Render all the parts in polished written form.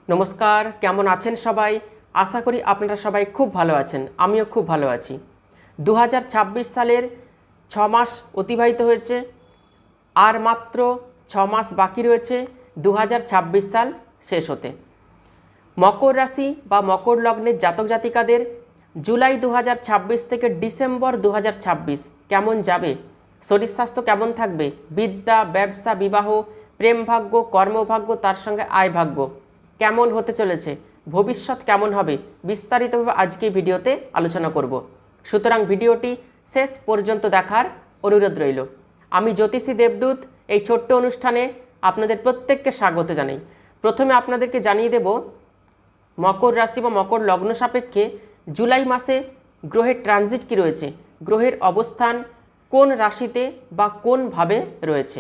নমস্কার, কেমন আছেন সবাই? আশা করি আপনারা সবাই খুব ভালো আছেন। আমিও খুব ভালো আছি। 2026 সালের 6 মাস অতিবাহিত হয়েছে, আর মাত্র 6 মাস বাকি রয়েছে 2026 সাল শেষ হতে। মকর রাশি বা মকর লগ্নের জাতক জাতিকাদের জুলাই 2026 থেকে ডিসেম্বর 2026 কেমন যাবে, শরীর স্বাস্থ্য কেমন থাকবে, বিদ্যা, ব্যবসা, বিবাহ, প্রেম ভাগ্য, কর্মভাগ্য, তার সঙ্গে আয় ভাগ্য কেমন হতে চলেছে, ভবিষ্যৎ কেমন হবে, বিস্তারিতভাবে আজকে ভিডিওতে আলোচনা করব। সুতরাং ভিডিওটি শেষ পর্যন্ত দেখার অনুরোধ রইল। আমি জ্যোতিষী দেবদূত এই ছোট্ট অনুষ্ঠানে আপনাদের প্রত্যেককে স্বাগত জানাই। প্রথমে আপনাদেরকে জানিয়ে দেব মকর রাশি বা মকর লগ্ন সাপেক্ষে জুলাই মাসে গ্রহের ট্রানজিট কী রয়েছে, গ্রহের অবস্থান কোন রাশিতে বা কোনভাবে রয়েছে।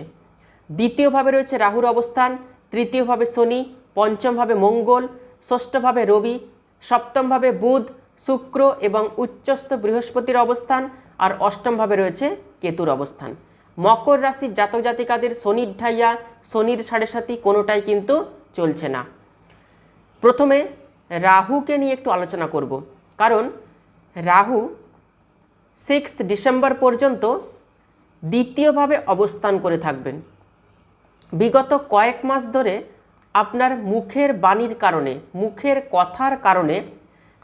দ্বিতীয়ভাবে রয়েছে রাহুর অবস্থান, তৃতীয়ভাবে শনি, পঞ্চমভাবে মঙ্গল, ষষ্ঠভাবে রবি, সপ্তমভাবে বুধ, শুক্র এবং উচ্চস্থ বৃহস্পতির অবস্থান, আর অষ্টমভাবে রয়েছে কেতুর অবস্থান। মকর রাশির জাতক জাতিকাদের শনির ঢাইয়া, শনির সাড়ে সাথী কোনোটাই কিন্তু চলছে না। প্রথমে রাহুকে নিয়ে একটু আলোচনা করব, কারণ রাহু 6 ডিসেম্বর পর্যন্ত দ্বিতীয়ভাবে অবস্থান করে থাকবেন। বিগত কয়েক মাস ধরে আপনার মুখের বাণীর কারণে, মুখের কথার কারণে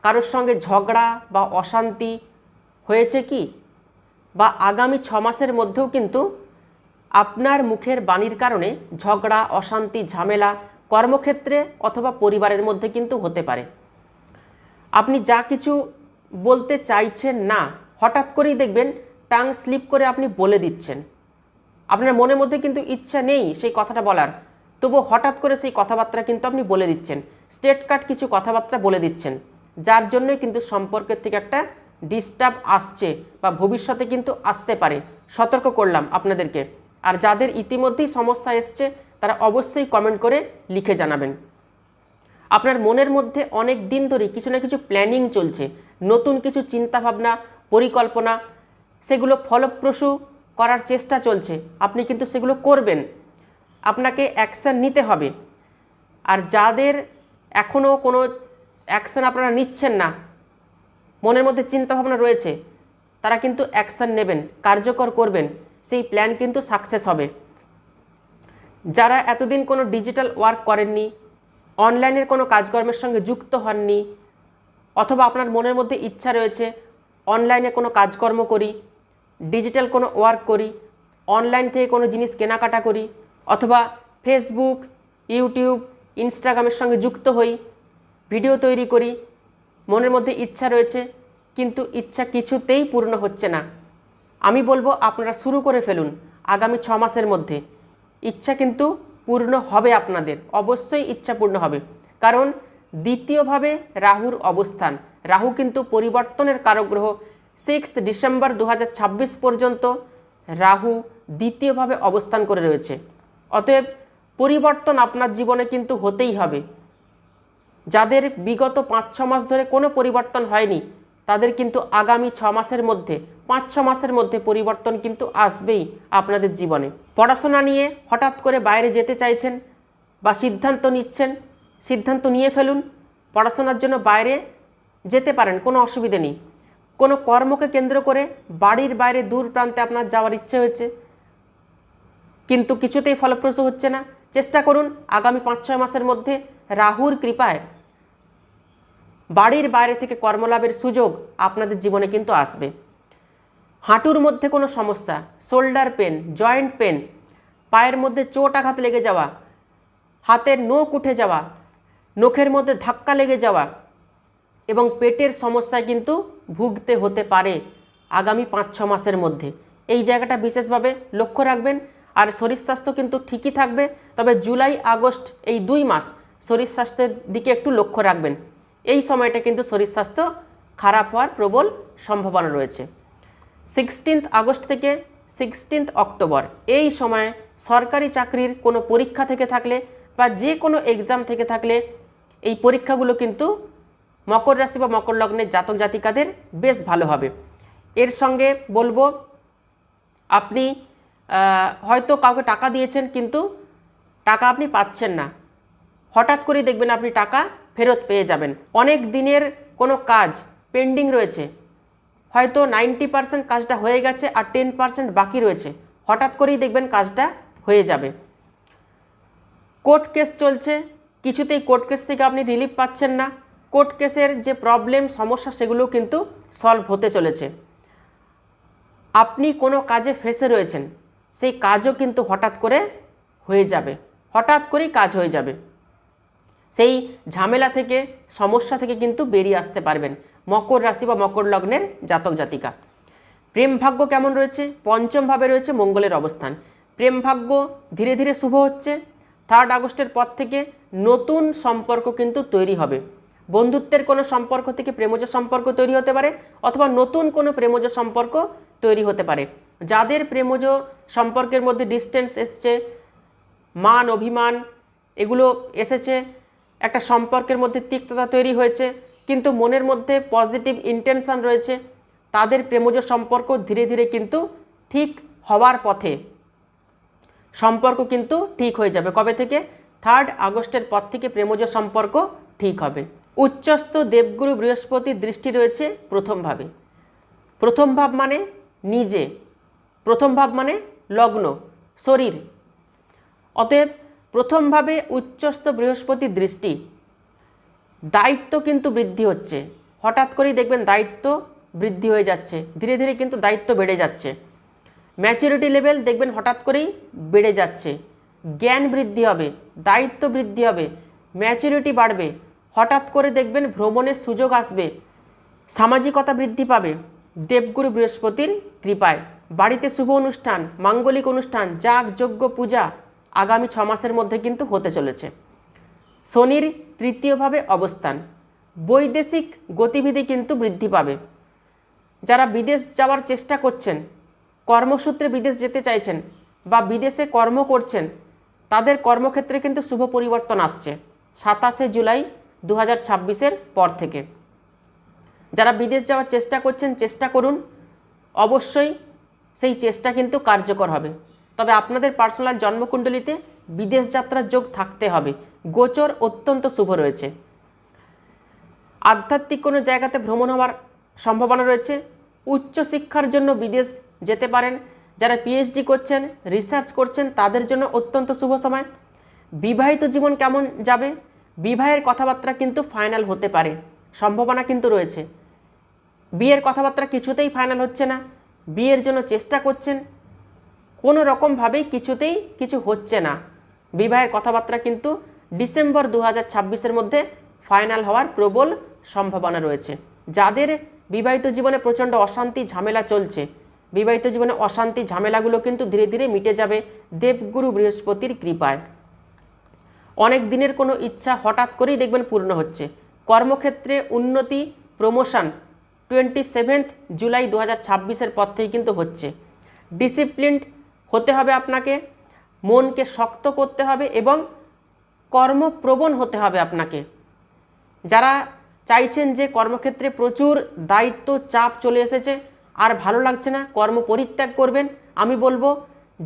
কারোর সঙ্গে ঝগড়া বা অশান্তি হয়েছে কি, বা আগামী 6 মাসের মধ্যেও কিন্তু আপনার মুখের বাণীর কারণে ঝগড়া, অশান্তি, ঝামেলা কর্মক্ষেত্রে অথবা পরিবারের মধ্যে কিন্তু হতে পারে। আপনি যা কিছু বলতে চাইছেন না, হঠাৎ করেই দেখবেন টাং স্লিপ করে আপনি বলে দিচ্ছেন। আপনার মনের মধ্যে কিন্তু ইচ্ছা নেই সেই কথাটা বলার, তবু হঠাৎ করে সেই কথাবার্তা কিন্তু আপনি বলে দিচ্ছেন, স্ট্রেট কাট কিছু কথাবার্তা বলে দিচ্ছেন, যার জন্যই কিন্তু সম্পর্কের থেকে একটা ডিস্টার্ব আসছে বা ভবিষ্যতে কিন্তু আসতে পারে। সতর্ক করলাম আপনাদেরকে। আর যাদের ইতিমধ্যেই সমস্যা এসছে তারা অবশ্যই কমেন্ট করে লিখে জানাবেন। আপনার মনের মধ্যে অনেক দিন ধরে কিছু না কিছু প্ল্যানিং চলছে, নতুন কিছু চিন্তাভাবনা, পরিকল্পনা, সেগুলো ফলপ্রসূ করার চেষ্টা চলছে। আপনি কিন্তু সেগুলো করবেন, আপনাকে অ্যাকশান নিতে হবে। আর যাদের এখনও কোনো অ্যাকশান আপনারা নিচ্ছেন না, মনের মধ্যে চিন্তাভাবনা রয়েছে, তারা কিন্তু অ্যাকশান নেবেন, কার্যকর করবেন, সেই প্ল্যান কিন্তু সাকসেস হবে। যারা এতদিন কোনো ডিজিটাল ওয়ার্ক করেননি, অনলাইনের কোনো কাজকর্মের সঙ্গে যুক্ত হননি, অথবা আপনার মনের মধ্যে ইচ্ছা রয়েছে অনলাইনে কোনো কাজকর্ম করি, ডিজিটাল কোনো ওয়ার্ক করি, অনলাইন থেকে কোনো জিনিস কেনাকাটা করি, অথবা ফেসবুক, ইউটিউব, ইনস্টাগ্রামের সঙ্গে যুক্ত হই, ভিডিও তৈরি করি, মনের মধ্যে ইচ্ছা রয়েছে কিন্তু ইচ্ছা কিছুতেই পূর্ণ হচ্ছে না, আমি বলবো আপনারা শুরু করে ফেলুন। আগামী 6 মাসের মধ্যে ইচ্ছা কিন্তু পূর্ণ হবে, আপনাদের অবশ্যই ইচ্ছা পূর্ণ হবে। কারণ দ্বিতীয়ভাবে রাহুর অবস্থান, রাহু কিন্তু পরিবর্তনের কারক গ্রহ। 6 ডিসেম্বর 2026 পর্যন্ত রাহু দ্বিতীয়ভাবে অবস্থান করে রয়েছে। অতএব পরিবর্তন আপনার জীবনে কিন্তু হতেই হবে। যাদের বিগত 5-6 মাস ধরে কোনো পরিবর্তন হয়নি, তাদের কিন্তু আগামী 6 মাসের মধ্যে, 5-6 মাসের মধ্যে পরিবর্তন কিন্তু আসবেই আপনাদের জীবনে। পড়াশোনা নিয়ে হঠাৎ করে বাইরে যেতে চাইছেন বা সিদ্ধান্ত নিচ্ছেন, সিদ্ধান্ত নিয়ে ফেলুন, পড়াশোনার জন্য বাইরে যেতে পারেন, কোনো অসুবিধে নেই। কোনো কর্মকে কেন্দ্র করে বাড়ির বাইরে দূর প্রান্তে আপনার যাওয়ার ইচ্ছে হয়েছে, কিন্তু কিছুতেই ফলপ্রসূ হচ্ছে না, চেষ্টা করুন আগামী 5-6 মাসের মধ্যে রাহুর কৃপায় বাড়ির বাইরে থেকে কর্মলাভের সুযোগ আপনাদের জীবনে কিন্তু আসবে। হাঁটুর মধ্যে কোনো সমস্যা, শোল্ডার পেন, জয়েন্ট পেন, পায়ের মধ্যে চোট আঘাত লেগে যাওয়া, হাতের নখ উঠে যাওয়া, নখের মধ্যে ধাক্কা লেগে যাওয়া এবং পেটের সমস্যায় কিন্তু ভুগতে হতে পারে আগামী 5-6 মাসের মধ্যে। এই জায়গাটা বিশেষভাবে লক্ষ্য রাখবেন। আর শরীর স্বাস্থ্য কিন্তু ঠিকই থাকবে, তবে জুলাই আগস্ট এই 2 মাস শরীর স্বাস্থ্যের দিকে একটু লক্ষ্য রাখবেন। এই সময়টা কিন্তু শরীর স্বাস্থ্য খারাপ হওয়ার প্রবল সম্ভাবনা রয়েছে। 16 আগস্ট থেকে 16 অক্টোবর এই সময়ে সরকারি চাকরির কোনো পরীক্ষা থেকে থাকলে বা যে কোনো এক্সাম থেকে থাকলে এই পরীক্ষাগুলো কিন্তু মকর রাশি বা মকর লগ্নের জাতক জাতিকাদের বেশ ভালো হবে। এর সঙ্গে বলবো, আপনি হয়তো কাউকে টাকা দিয়েছেন কিন্তু টাকা আপনি পাচ্ছেন না, হঠাৎ করেই দেখবেন আপনি টাকা ফেরত পেয়ে যাবেন। অনেক দিনের কোনো কাজ পেন্ডিং রয়েছে, হয়তো 90% কাজটা হয়ে গেছে আর 10% বাকি রয়েছে, হঠাৎ করেই দেখবেন কাজটা হয়ে যাবে। কোর্ট কেস চলছে, কিছুতেই কোর্ট কেস থেকে আপনি রিলিফ পাচ্ছেন না, কোর্ট কেসের যে প্রবলেম সমস্যা সেগুলো কিন্তু সলভ হতে চলেছে। আপনি কোনো কাজে ফেঁসে রয়েছেন, সেই কাজও কিন্তু হঠাৎ করে হয়ে যাবে, হঠাৎ করেই কাজ হয়ে যাবে। সেই ঝামেলা থেকে সমস্যা থেকে কিন্তু বেরিয়ে আসতে পারবেন মকর রাশি বা মকর লগ্নের জাতক জাতিকা। প্রেম ভাগ্য কেমন রয়েছে? পঞ্চম ভাবে রয়েছে মঙ্গলের অবস্থান। প্রেম ভাগ্য ধীরে ধীরে শুভ হচ্ছে। 3 আগস্টের পর থেকে নতুন সম্পর্ক কিন্তু তৈরি হবে। বন্ধুত্বের কোনো সম্পর্ক থেকে প্রেমজ সম্পর্ক তৈরি হতে পারে, অথবা নতুন কোনো প্রেমজ সম্পর্ক তৈরি হতে পারে। যাদের প্রেমজ সম্পর্কের মধ্যে ডিস্টেন্স এসছে, মান অভিমান এগুলো এসেছে, একটা সম্পর্কের মধ্যে তিক্ততা তৈরি হয়েছে, কিন্তু মনের মধ্যে পজিটিভ ইন্টেনশন রয়েছে, তাদের প্রেমজ সম্পর্ক ধীরে ধীরে কিন্তু ঠিক হওয়ার পথে, সম্পর্ক কিন্তু ঠিক হয়ে যাবে। কবে থেকে? 3 আগস্টের পর থেকে প্রেমজ সম্পর্ক ঠিক হবে। উচ্চস্থ দেবগুরু বৃহস্পতির দৃষ্টি রয়েছে প্রথম ভাবে। প্রথম ভাব মানে নিজে, প্রথম ভাব মানে লগ্ন, শরীর। অতএব প্রথমভাবে উচ্চস্থ বৃহস্পতির দৃষ্টি, দায়িত্ব কিন্তু বৃদ্ধি হচ্ছে। হঠাৎ করেই দেখবেন দায়িত্ব বৃদ্ধি হয়ে যাচ্ছে, ধীরে ধীরে কিন্তু দায়িত্ব বেড়ে যাচ্ছে। ম্যাচুরিটি লেভেল দেখবেন হঠাৎ করেই বেড়ে যাচ্ছে। জ্ঞান বৃদ্ধি হবে, দায়িত্ব বৃদ্ধি হবে, ম্যাচুরিটি বাড়বে। হঠাৎ করে দেখবেন ভ্রমণের সুযোগ আসবে, সামাজিকতা বৃদ্ধি পাবে দেবগুরু বৃহস্পতির কৃপায়। বাড়িতে শুভ অনুষ্ঠান, মাঙ্গলিক অনুষ্ঠান, যাগ যজ্ঞ পূজা আগামী 6 মাসের মধ্যে কিন্তু হতে চলেছে। শনির তৃতীয়ভাবে অবস্থান, বৈদেশিক গতিবিধি কিন্তু বৃদ্ধি পাবে। যারা বিদেশ যাওয়ার চেষ্টা করছেন, কর্মসূত্রে বিদেশ যেতে চাইছেন বা বিদেশে কর্ম করছেন, তাদের কর্মক্ষেত্রে কিন্তু শুভ পরিবর্তন আসছে 27 জুলাই 2026-এর পর থেকে। যারা বিদেশ যাওয়ার চেষ্টা করছেন, চেষ্টা করুন, অবশ্যই সেই চেষ্টা কিন্তু কার্যকর হবে। তবে আপনাদের পার্সোনাল জন্মকুণ্ডলিতে বিদেশ যাত্রার যোগ থাকতে হবে। গোচর অত্যন্ত শুভ রয়েছে। আধ্যাত্মিক কোনো জায়গাতে ভ্রমণ হওয়ার সম্ভাবনা রয়েছে। উচ্চশিক্ষার জন্য বিদেশ যেতে পারেন। যারা পিএইচডি করছেন, রিসার্চ করছেন, তাদের জন্য অত্যন্ত শুভ সময়। বিবাহিত জীবন কেমন যাবে? বিবাহের কথাবার্তা কিন্তু ফাইনাল হতে পারে, সম্ভাবনা কিন্তু রয়েছে। বিয়ের কথাবার্তা কিছুতেই ফাইনাল হচ্ছে না, বিয়ের জন্য চেষ্টা করছেন, কোনো রকমভাবেই কিছুতেই কিছু হচ্ছে না। বিবাহের কথাবার্তা কিন্তু ডিসেম্বর 2026-এর মধ্যে ফাইনাল হওয়ার প্রবল সম্ভাবনা রয়েছে। যাদের বিবাহিত জীবনে প্রচণ্ড অশান্তি ঝামেলা চলছে, বিবাহিত জীবনে অশান্তি ঝামেলাগুলো কিন্তু ধীরে ধীরে মিটে যাবে দেবগুরু বৃহস্পতির কৃপায়। অনেক দিনের কোনো ইচ্ছা হঠাৎ করেই দেখবেন পূর্ণ হচ্ছে। কর্মক্ষেত্রে উন্নতি, প্রমোশন 27 জুলাই 2026-এর পর থেকেই কিন্তু হচ্ছে। ডিসিপ্লিনড হতে হবে আপনাকে, মনকে শক্ত করতে হবে এবং কর্মপ্রবণ হতে হবে আপনাকে। যারা চাইছেন যে কর্মক্ষেত্রে প্রচুর দায়িত্ব চাপ চলে এসেছে, আর ভালো লাগছে না, কর্ম পরিত্যাগ করবেন, আমি বলবো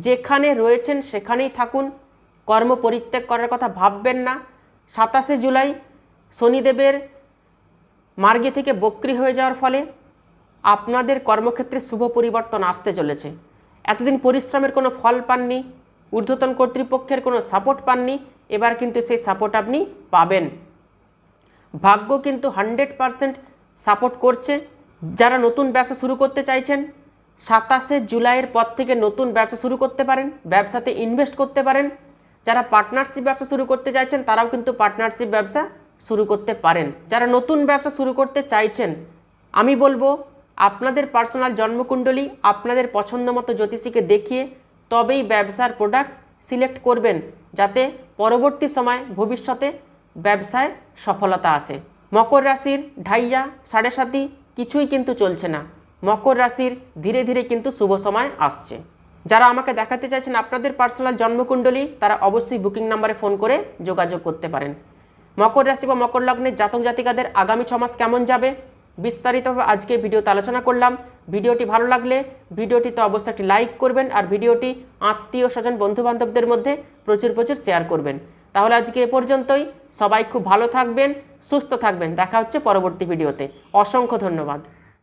যেখানে রয়েছেন সেখানেই থাকুন, কর্ম পরিত্যাগ করার কথা ভাববেন না। 27 জুলাই শনিদেবের মার্গে থেকে বক্রী হয়ে যাওয়ার ফলে আপনাদের কর্মক্ষেত্রে শুভ পরিবর্তন আসতে চলেছে। এতদিন পরিশ্রমের কোনো ফল পাননি, ঊর্ধ্বতন কর্তৃপক্ষের কোনো সাপোর্ট পাননি, এবার কিন্তু সেই সাপোর্ট আপনি পাবেন। ভাগ্য কিন্তু 100% সাপোর্ট করছে। যারা নতুন ব্যবসা শুরু করতে চাইছেন, 27 জুলাইয়ের পর থেকে নতুন ব্যবসা শুরু করতে পারেন, ব্যবসাতে ইনভেস্ট করতে পারেন। যারা পার্টনারশিপ ব্যবসা শুরু করতে চাইছেন, তারাও কিন্তু পার্টনারশিপ ব্যবসা শুরু করতে পারেন। যারা নতুন ব্যবসা শুরু করতে চাইছেন, আমি বলবো আপনাদের পার্সোনাল জন্মকুণ্ডলী আপনাদের পছন্দ মতো জ্যোতিষীকে দেখিয়ে তবেই ব্যবসার প্রোডাক্ট সিলেক্ট করবেন, যাতে পরবর্তী সময় ভবিষ্যতে ব্যবসায় সফলতা আসে। মকর রাশির ঢাইয়া সাড়ে সাতি কিছুই কিন্তু চলছে না। মকর রাশির ধীরে ধীরে কিন্তু শুভ সময় আসছে। যারা আমাকে দেখাতে চাইছেন আপনাদের পার্সোনাল জন্মকুণ্ডলী, তারা অবশ্যই বুকিং নাম্বারে ফোন করে যোগাযোগ করতে পারেন। মকর রাশি বা মকর লগ্নের জাতক জাতিকাদের আগামী 6 মাস কেমন যাবে বিস্তারিতভাবে আজকে ভিডিওতে আলোচনা করলাম। ভিডিওটি ভালো লাগলে ভিডিওটিতে অবশ্যই একটি লাইক করবেন, আর ভিডিওটি আত্মীয় স্বজন বন্ধুবান্ধবদের মধ্যে প্রচুর শেয়ার করবেন। তাহলে আজকে এ পর্যন্তই। সবাই খুব ভালো থাকবেন, সুস্থ থাকবেন। দেখা হচ্ছে পরবর্তী ভিডিওতে। অসংখ্য ধন্যবাদ।